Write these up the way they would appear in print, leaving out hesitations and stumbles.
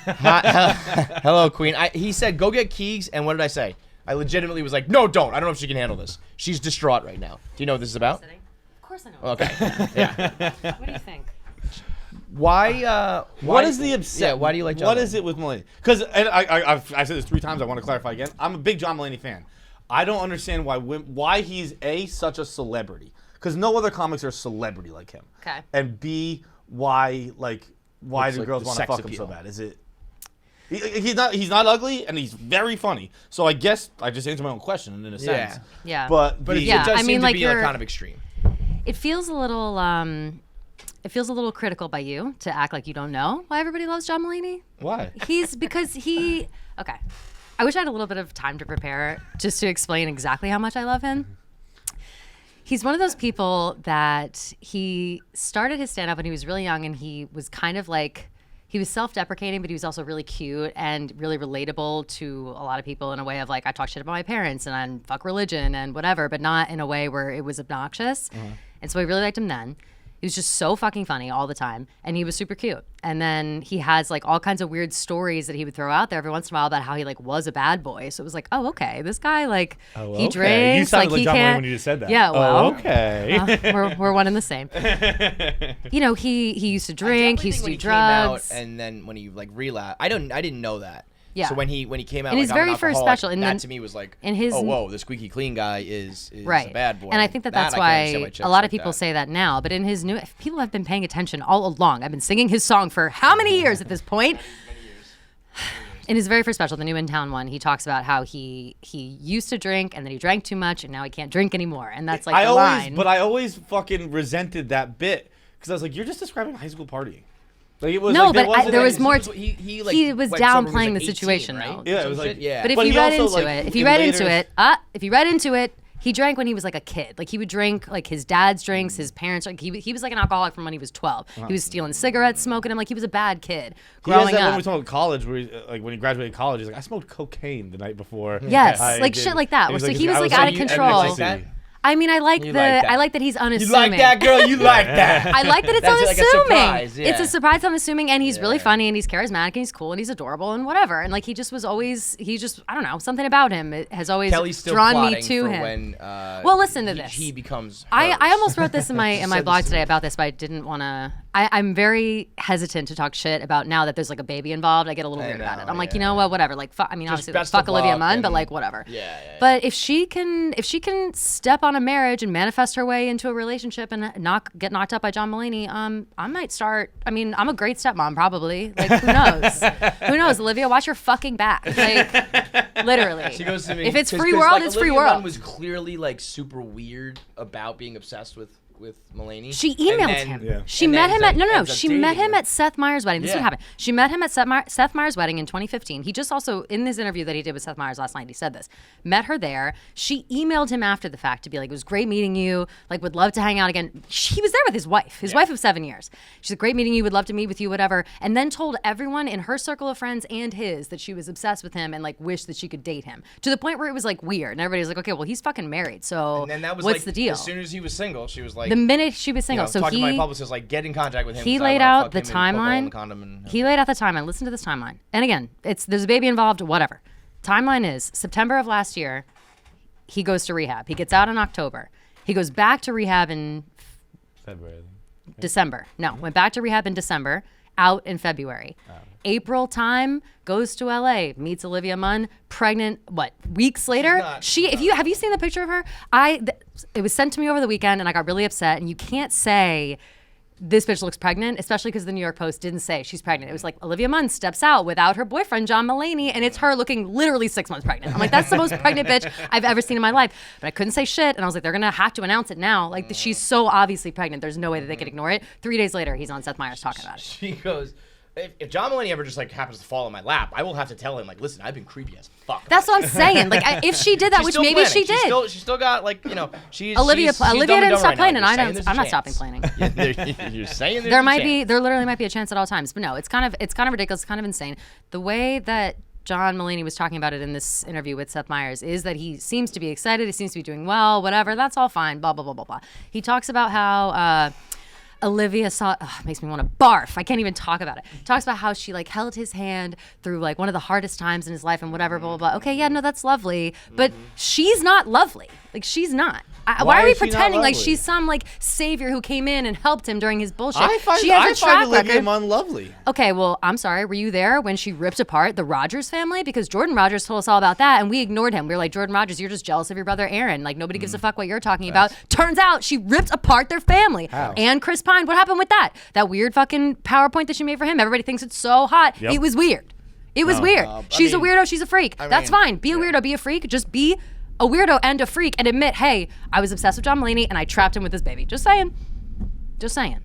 Hello, Queen. He said, go get Keegs, and what did I say? I legitimately was like, no, don't. I don't know if she can handle this. She's distraught right now. Do you know what this is about? Of course I know. Okay. Yeah. What do you think? Why? What is the obsession? Yeah, why do you like John What Mulaney? is it with Mulaney? Because I've said this 3 times. I want to clarify again. I'm a big John Mulaney fan. I don't understand why he's such a celebrity. Because no other comics are a celebrity like him. Okay. And B, why do Like girls the want to sex fuck him appeal. so bad? Is it? He's not ugly, and he's very funny. So I guess I just answered my own question in a sense. Yeah. But But Yeah, it does I seem mean, to like, be you're- kind of extreme. It feels a little. It feels a little critical by you to act like you don't know why everybody loves John Mulaney. why? Okay. I wish I had a little bit of time to prepare just to explain exactly how much I love him. He's one of those people that he started his stand-up when he was really young, and he was kind of like, he was self-deprecating, but he was also really cute and really relatable to a lot of people in a way of like, I talk shit about my parents and I fuck religion and whatever, but not in a way where it was obnoxious. And so I really liked him then. He was just so fucking funny all the time, and he was super cute. And then he has like all kinds of weird stories that he would throw out there every once in a while about how he like was a bad boy. So it was like, oh, okay, this guy like he drinks, You sounded like he John Mulaney can't. when you just said that. Yeah, well, Oh, okay. we're one and the same. You know, he used to drink, he used to do drugs. And then when he like relapsed, I didn't know that. Yeah. So when he came out In like, his I'm an very first alcoholic, special, and that then to me was like, in his- oh whoa, the squeaky clean guy is Right. a bad boy. And I think that's I can understand why chicks a lot like of people that. say that now. But in his new, if people have been paying attention all along. I've been singing his song for how many years at this point? In his very first special, the New in Town one, he talks about how he used to drink and then he drank too much and now he can't drink anymore. And that's like the line. But I always fucking resented that bit because I was like, you're just describing high school partying. Like it was No, like, but wasn't there like- was more. He He was went sober when downplaying he the was, like, 18, situation, right? though. Yeah, it Some was like shit, yeah. But if But you he read also, into like, it, if you in read later- into it, he drank when he was like a kid. Like he would drink like his dad's drinks, his parents. Like he was like an alcoholic from when he was 12. He was stealing cigarettes, smoking them. Like he was a bad kid He has growing that when up. we talk about college, where like when he graduated college, he's like, I smoked cocaine the night before. Yes, I like did- shit like that. and So he's he was I like out of so control. like that? I mean, I like You like that. I like that he's You unassuming. like that, girl? You like that? I like that it's That's like a unassuming. surprise, yeah. It's a surprise, unassuming, and he's really Yeah. funny, and he's charismatic, and he's cool, and he's adorable, and whatever. And like he just was always, I don't know, something about him has always Kelly's still drawn me plotting to for him. when. Well, listen to this. He becomes. I hers. almost wrote this in my said blog this to today me. about this, but I didn't want to. I'm very hesitant to talk shit about now that there's like a baby involved. I get a little weird about it. know, I'm like, you yeah. know what, whatever. Like, I mean, obviously, like, best fuck of Olivia luck Munn, but and- like, whatever. Yeah. But if she can step on a marriage and manifest her way into a relationship and get knocked up by John Mulaney, I might start. I mean, I'm a great stepmom, probably. Like, who knows? Who knows, Olivia? Watch your fucking back. Like, literally. She goes to me. If it's 'cause- free 'cause, world, like, it's free Olivia Munn world. was clearly like super weird about being obsessed with Mulaney. She And emailed then- him. Yeah. She and met then him at ends up She met dating him at Seth Meyers' wedding. This is what Yeah. happened. She met him at Seth Meyers' wedding in 2015. He just also in this interview that he did with Seth Meyers last night, he said this. Met her there. She emailed him after the fact to be like, it was great meeting you. Like, would love to hang out again. He was there with his wife of 7 years. She's like, great meeting you. Would love to meet with you. Whatever. And then told everyone in her circle of friends and his that she was obsessed with him and like wished that she could date him to the point where it was like weird. And everybody was like, okay, well, he's fucking married. So And then that was what's like, the deal? As soon as he was single, she was like, The minute she was single, so talked to my he publicist, like, get in contact with him. he 'cause I laid wanna out fuck the him and poke a hole in timeline. the condom and- He laid out the timeline. Listen to this timeline. And again, there's a baby involved, whatever. Timeline is September of last year, he goes to rehab. He gets out in October. He goes back to rehab in February. December. No, went back to rehab in December, out in February. April time, goes to LA, meets Olivia Munn, pregnant, weeks later? not- Have you seen the picture of her? It was sent to me over the weekend and I got really upset, and you can't say this bitch looks pregnant, especially because the New York Post didn't say she's pregnant. It was like Olivia Munn steps out without her boyfriend, John Mulaney, and it's her looking literally 6 months pregnant. I'm like, that's the most pregnant bitch I've ever seen in my life. But I couldn't say shit, and I was like, they're gonna have to announce it now. Like, she's so obviously pregnant. There's no way that they could ignore it. 3 days later, he's on Seth Meyers talking about it. She goes, if John Mulaney ever just like happens to fall in my lap, I will have to tell him like, listen, I've been creepy as fuck. That's what I'm saying. Like, if she did that, She's which still maybe planning. she did. She's still got like, you know, Olivia she's dumb and didn't dumber stop right planning. now. I'm You're saying not there's a stopping chance. planning. You're saying there's There a might chance. there literally might be a chance at all times, but no, it's kind of ridiculous, it's kind of insane. The way that John Mulaney was talking about it in this interview with Seth Meyers is that he seems to be excited, he seems to be doing well, whatever. That's all fine. Blah blah blah blah blah. He talks about how Olivia saw, makes me want to barf. I can't even talk about it. Talks about how she like held his hand through like one of the hardest times in his life and whatever, blah, blah, blah. Okay, yeah, no, that's lovely. But she's not lovely. Like, she's not. Why are we is she not pretending like lovely? she's some like savior who came in and helped him during his bullshit? I She has a find track Olivia record. Munn lovely. Okay, well, I'm sorry. Were you there when she ripped apart the Rogers family? Because Jordan Rogers told us all about that, and we ignored him. We were like, Jordan Rogers, you're just jealous of your brother Aaron. Like, nobody gives a fuck what you're talking about. Turns out she ripped apart their family. How? And Chris Pine, what happened with that? That weird fucking PowerPoint that she made for him. Everybody thinks it's so hot. Yep. It was weird. It was weird. She's a weird she's a freak. That's mean, fine. Be a weirdo, be a freak. Just be a weirdo and a freak and admit, hey, I was obsessed with John Mulaney and I trapped him with his baby. Just saying. Just saying.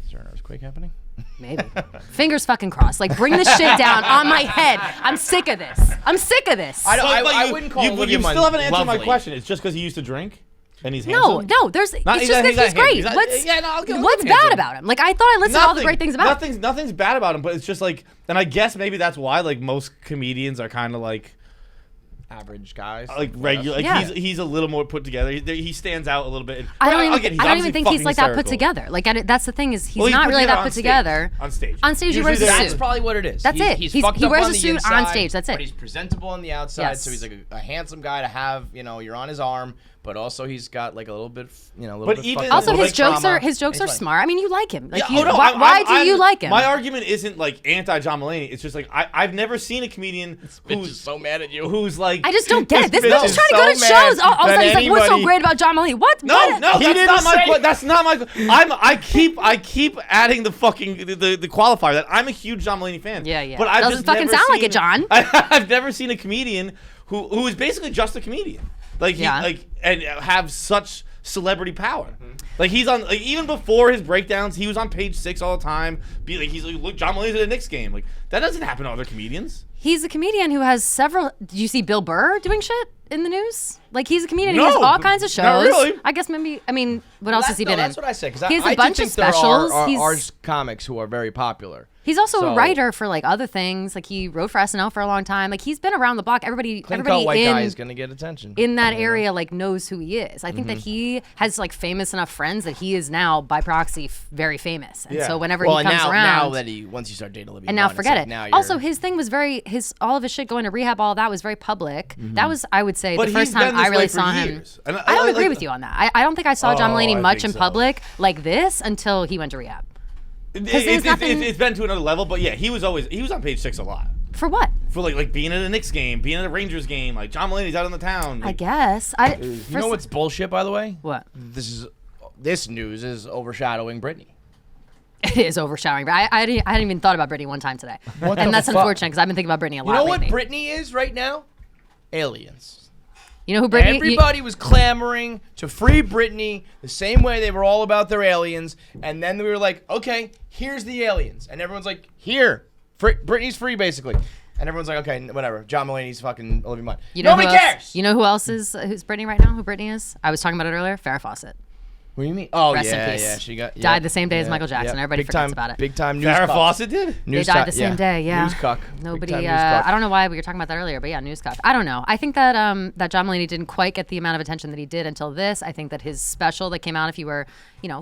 Is there an earthquake happening? Maybe. Fingers fucking crossed. Like, bring this shit down on my head. I'm sick of this. I'm sick of this. I wouldn't call Olivia You Munn still haven't answered my lovely. question. It's just because he used to drink and he's No, handsome? no, there's. Not- it's he's just not- because he's great. he's not- What's yeah, no, I'll give him what's handsome. bad about him? Like, I thought I listed all the great things about him. Nothing's bad about him, but it's just like, and I guess maybe that's why like most comedians are kind of like Average guys. regular. Like Yeah. he's a little more put together. He stands out a little bit. I don't Again, he's even obviously think he's fucking like that put hysterical. together. Like, that's the thing is he's Well, not really that on put stage. together. On stage. On stage, he Usually wears a they're- That's suit. probably what it is. That's it. He's He fucked up wears on a the suit on inside, stage. That's it. But he's presentable on the outside, Yes. so he's like a handsome guy to have. You know, you're on his arm, but also he's got like a little bit, a little But bit. even- fucked up Also, with his jokes trauma. are He's funny. smart. I mean, you like him. Like, Yeah, why do you like him? My argument isn't like anti John Mulaney. It's just like I've never seen a comedian Bitch who's is so mad at you. who's like I just don't get it. This bitch bitch is is trying to go to so mad shows. All of a that sudden, he's like, "What's so anybody- great about John Mulaney?" What? No, What? no, didn't that's not say- my. That's not my. I keep adding the fucking the qualifier that I'm a huge John Mulaney fan. Yeah, yeah. But I've Doesn't just fucking never sound like seen- it, John. I've never seen a comedian who is basically just a comedian. Like he Yeah. like and have such celebrity power. Mm-hmm. Like he's on like even before his breakdowns, he was on Page 6 all the time. Be like he's like, look, John Mulaney's at a Knicks game. Like that doesn't happen to other comedians. He's a comedian who has several. Did you see Bill Burr doing shit in the news? Like, he's a comedian. He has No, all kinds of shows. not really. I guess maybe. I mean, what else has he been in? That's what I said. Because He has I a bunch do of think there specials. are He's- comics who are very popular. He's also So- a writer for like other things. Like, he wrote for SNL for a long time. Like, he's been around the block. Everybody Clean-cut white guy in is gonna get attention in that area like knows who he is. I think that he has like famous enough friends that he is now by proxy very famous. And Yeah. so whenever Well, he and comes now around, that once you start dating Olivia and now Munn, it's forget like, it. now you're- Also, his thing was all of his shit going to rehab, all that was very public. That was, I would say, But the first he's time been this I really way for saw him. years. And I don't agree like- with you on that. I don't think I saw John Oh, Mulaney I much think in so. public like this until he went to rehab. It's nothing- been to another level, but yeah, he was on Page 6 a lot. For what? For like being at a Knicks game, being at a Rangers game, like John Mulaney's out in the town. I Like, guess. You know what's bullshit, by the way? What? This news is overshadowing Britney. It is overshadowing. But I hadn't even thought about Britney one time today. What And the that's fuck? unfortunate because I've been thinking about Britney a lot You know what lately. Britney is right now? Aliens. You know who Britney? Everybody was clamoring to free Britney the same way they were all about their aliens. And then we were like, okay, here's the aliens. And everyone's like, here. Britney's free, basically. And everyone's like, okay, whatever. John Mulaney's fucking Olivia Munn. Nobody who else- cares. You know who else is who's Britney right now? Who Britney is? I was talking about it earlier. Farrah Fawcett. What do you mean? Oh, Rest in yeah, peace. yeah. She Died the same day as Michael Jackson. Everybody big forgets time, about it. Big time news Farrah cuck. Fawcett did? They News died cuck, the same yeah. day, yeah. News cuck. Nobody. Big time news cuck. I don't know why we were talking about that earlier, but yeah, news cuck. I don't know. I think that that John Mulaney didn't quite get the amount of attention that he did until this. I think that his special that came out, if you were,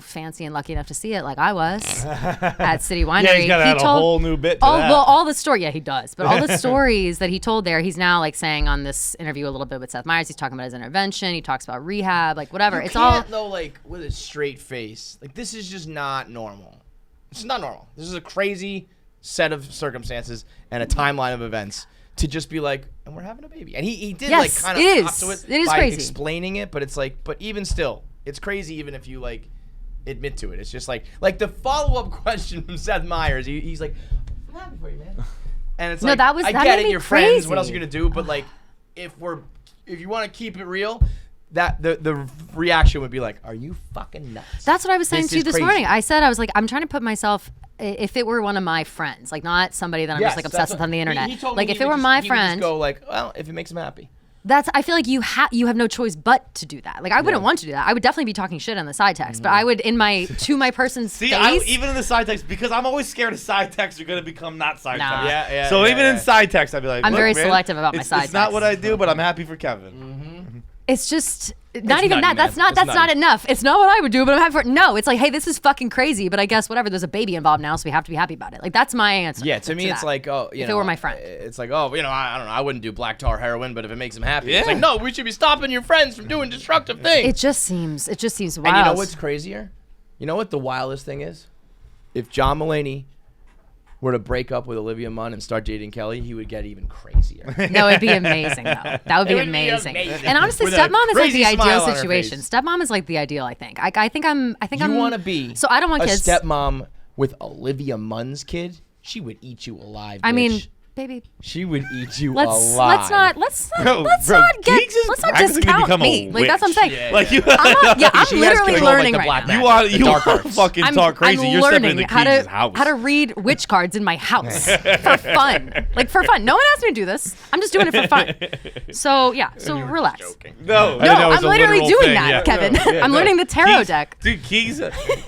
fancy and lucky enough to see it, like I was, at City Winery, Yeah, he's got to he add a told whole new bit to all that. well, all the story. Yeah, he does. But all the stories that he told there, he's now like saying on this interview a little bit with Seth Meyers. He's talking about his intervention. He talks about rehab, like whatever. You It's all. can't, though, like, with a straight face. Like, this is just not normal. It's not normal. This is a crazy set of circumstances and a timeline of events to just be like, and we're having a baby. And he did, Yes, like, kind of it talk is. to it, It is by crazy. explaining it, but it's like, but even still, it's crazy even if you, like, admit to it. It's just like the follow-up question from Seth Meyers, he's like, I'm happy for you, man. And it's No, like, that I made get it, me you're friends, what else are crazy. you gonna do? But, like, if you want to keep it real, that the reaction would be like, "Are you fucking nuts?" That's what I was saying This to you is this crazy. morning. I was like, I'm trying to put myself. If it were one of my friends, like not somebody that I'm Yes, just like obsessed with on the internet, He told like me if he it would were just- my he would just friend, go like, well, if it makes him happy. I feel like you have no choice but to do that. Like I wouldn't want to do that. I would definitely be talking shit on the side text, but I would to my person's See, face. even in the side text, because I'm always scared of side texts are going to become not side Nah. text. Yeah, So yeah, even in yeah. side text, I'd be like, I'm "Look, very man, selective about my it's side It's not text. what I do, but I'm happy for Kevin. It's just not even nutty, that. That's man. not. It's That's nutty. not enough. It's not what I would do, but I'm happy for it. No, it's like, hey, this is fucking crazy, but I guess whatever. There's a baby involved now, so we have to be happy about it. Like that's my answer. Yeah, to me, it's that. like, oh, if it were my friend. It's like, oh, I don't know, I wouldn't do black tar heroin, but if it makes him happy, it's Yeah. like, no, we should be stopping your friends from doing destructive things. It just seems wild. And you know what's crazier? You know what the wildest thing is? If John Mulaney were to break up with Olivia Munn and start dating Kelly, he would get even crazier. No, it'd be amazing though. That would be amazing. And honestly, With a stepmom is like crazy the smile ideal on her situation. face. Stepmom is like the ideal. I think. I think I'm. You want to be So I don't want a kids. stepmom with Olivia Munn's kid? She would eat you alive, I mean, bitch. baby. She would eat you Let's alive. not Bro, let's bro, not get Keegs is let's not practicing to discount become a me. Like that's what I'm saying. Yeah. Like you, I'm She has literally control, like, learning the right black now. magic. you The are dark arts. fucking talk crazy. I'm You're stepping learning into how Keegs' to house. how to read witch cards in my house for fun. Like for fun. No one asked me to do this. I'm just doing it for fun. So yeah. So relax. No, I didn't know it No, was I'm a literally literal doing thing, that, yeah. Kevin. No, yeah, I'm no. learning the tarot Keegs- deck. Dude, Keegs,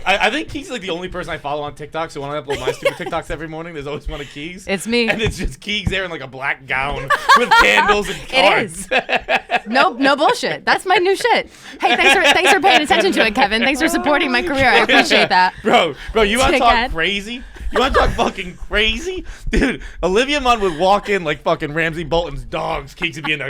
I think Keegs is like the only person I follow on TikTok. So when I upload my stupid TikToks every morning, there's always one of Keegs. It's me. And it's just Keegs there in like a black gown with candles and cards. It is. No bullshit. That's my new shit. Hey, thanks for paying attention to it, Kevin. Thanks for supporting my career. I appreciate that. Bro, you want to talk Dickhead. crazy? You want to talk fucking crazy? Dude, Olivia Munn would walk in like fucking Ramsey Bolton's dogs. Keegs would be in there.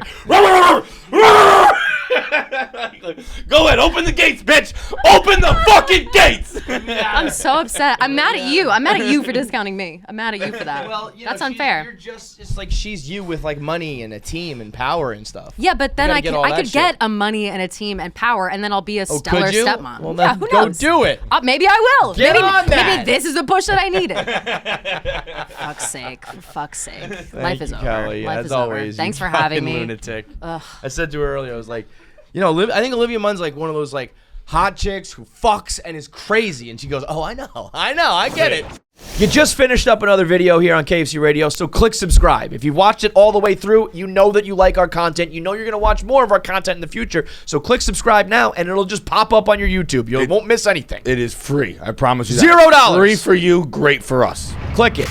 Go ahead, open the gates, bitch! Open the fucking gates! I'm so upset. I'm mad at you. I'm mad at you for discounting me. I'm mad at you for that. Well, That's unfair. You're just, it's like she's you with like money and a team and power and stuff. Yeah, but then gotta I get could all I that could shit. get a money and a team and power, and then I'll be a Oh, stellar could you? stepmom. Well, yeah, then who go knows? do it. Maybe I will. Get maybe on that. maybe this is the push that I needed. Fuck's sake. For fuck's sake. Life is over. Kelly. Life As is always, over. Thanks you for having fucking me. Lunatic. Ugh. I said to her earlier, I was like, you know, I think Olivia Munn's like one of those like hot chicks who fucks and is crazy. And she goes, oh, I know, I get it. You just finished up another video here on KFC Radio, so click subscribe. If you've watched it all the way through, you know that you like our content. You know you're going to watch more of our content in the future. So click subscribe now, and it'll just pop up on your YouTube. You won't miss anything. It is free. I promise you that. $0. Free for you, great for us. Click it.